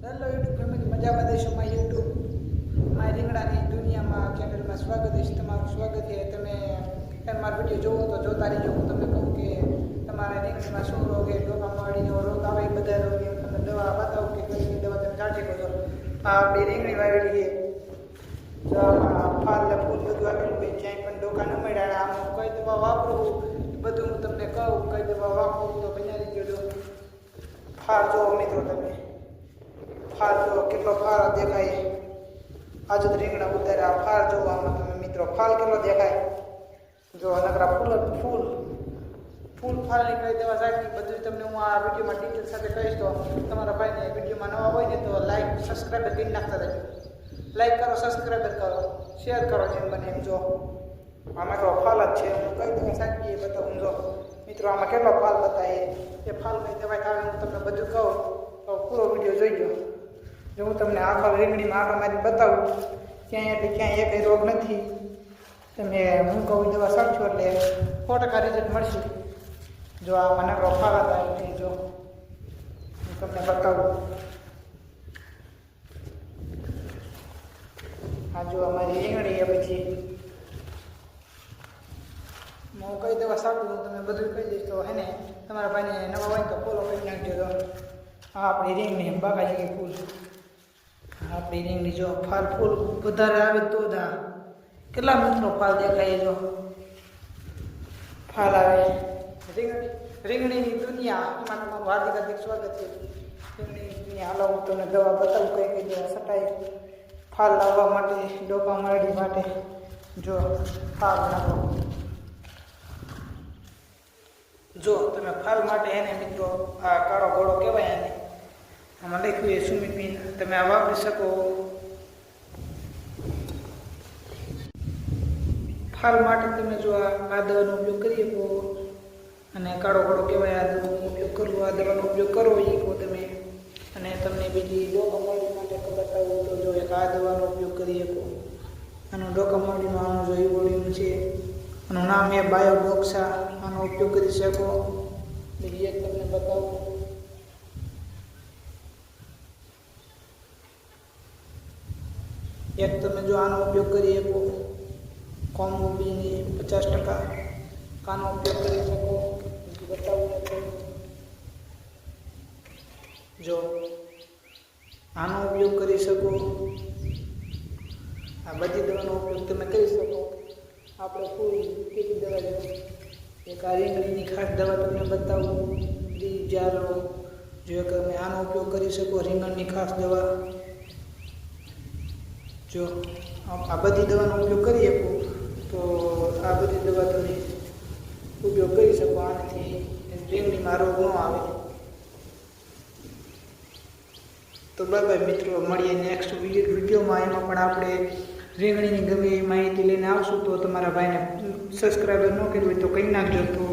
Hello YouTube family, મજામાં દેશોમાં YouTube મારી રીંગણાની દુનિયામાં ચેનલમાં સ્વાગત છે. તમારું સ્વાગત છે. તમે મારો વિડીયો જોવો તો જોતા રહીજો. હું તમને કહું કે તમારા રીંગણીમાં શું રોગ છે, ડોકામાડીનો રોગ આવે એ બધા રોગ તમને દવા બતાવું કે કઈ દવા તમે કાઢી શકો છો. આ આપણી રીંગણી વાવેલી છે, જો આમાં ફાલ ફૂલ બધું આપેલું હોય, જ્યાં પણ ડોકા ન મળ્યા આમાં કઈ દવા વાપરવું બધું હું તમને કહું. કઈ દવા વાપરવું તો બનાવી દેજો. ફાલ જોવો મિત્રો, તમે ફાર જો કેટલો ફાર દેખાય. આજે તો રીંગણા ઉતાર્યા, ફાર જોવામાં તમે મિત્રો ફાલ કેટલો દેખાય. જો નકરા ફૂલ ફાલની કઈ દવા સાચી બધું તમને હું આ વિડીયોમાં ડિટેલ સાથે કહીશ. તો તમારા ભાઈને વિડીયોમાં નવા હોય ને તો લાઈક સબસ્ક્રાઈબર કરી નાખતા રહેજો. લાઈક કરો, સબસ્ક્રાઈબર કરો, શેર કરો જેમ બને એમ. જો આમાં તો ફાલ જ છે, હું કઈ દવા સાચી એ બતાવું. જો મિત્રો આમાં કેટલો ફાલ બતાવે એ ફાલ કઈ દવા આવે હું તમને બધું કહું તો પૂરો વિડીયો જોઈજો. જો હું તમને આખા રીંગણીમાં આખા મારી બતાવું ક્યાંય એટલે ક્યાંય એક રોગ નથી. તમે હું કહું દવા સાચો એટલે 100% રિઝલ્ટ મળશે. જો આ મને ફાલ હતા એટલે જો હું તમને બતાવું. આ જો અમારી રીંગણી એ પછી હું કઈ દવા સાચું હું તમને બધું કહી દઈશ. તો હે ને તમારા ભાઈને નવા હોય તો ફોલો કરી નાખજો. તો આ આપણી રીંગણી બાગાજી કે ફૂલ આપણી રીંગણી જો ફાલ ફૂલ વધારે આવે તો જ આ કેટલા મિત્રો ફાલ દેખાય. જો ફાલ આવે. રીંગણીની દુનિયા એમાં તમારું હાર્દિક હાર્દિક સ્વાગત છે. રીંગણીની દુનિયા હાલો હું તમને દવા બતાવું કઈ કઈ દવા સટાય ફાલ લાવવા માટે, ડોકા મારડી માટે. જો ફાલ નાખો. જો તમે ફાલ માટે એને મિત્રો આ કાળો ઘોડો કહેવાય એને, આમાં લખ્યું છે સુમિપિન. તમે આ વાપરી શકો. ફાલ માટે તમે જો આ દવાનો ઉપયોગ કરી શકો અને કાળો ઘોડો કહેવાય આ દવાનો ઉપયોગ કરવો. આ દવાનો ઉપયોગ કરવો એ કહો તમે. અને તમને બીજી ડોકામાડી માટે બતાવું તો જો એક આ દવાનો ઉપયોગ કરી શકો. આનું ડોકામાડીનું આનું જો ઇવોલ્યુમ છે, આનું નામ છે બાયોડોક્સા. આનો ઉપયોગ કરી શકો. બીજી એક તમને બતાવું. એક તમે જો આનો ઉપયોગ કરી શકો કોમ્બોબીની 50% આનો ઉપયોગ કરી શકો. બતાવું જો આનો ઉપયોગ કરી શકો. આ બધી દવાનો ઉપયોગ તમે કરી શકો. આપણે ફૂલ કેટલી દવા જોઈએ. એક આ રીંગણીની ખાસ દવા તમને બતાવું. જારો જો તમે આનો ઉપયોગ કરી શકો. રીંગણની ખાસ દવા. જો આ બધી દવાનો ઉપયોગ કરી શકો તો આ બધી દવા તમે ઉપયોગ કરી શકો. આનાથી રીંગણીમાં રોગ ન આવે. તો બાય મિત્રો, મળીએ નેક્સ્ટ વિડીયોમાં. એમાં પણ આપણે રીંગણીની ગમે એ માહિતી લઈને આવશું. તો તમારા ભાઈને સબસ્ક્રાઈબર ન કર્યું હોય તો કરી નાખજો. તો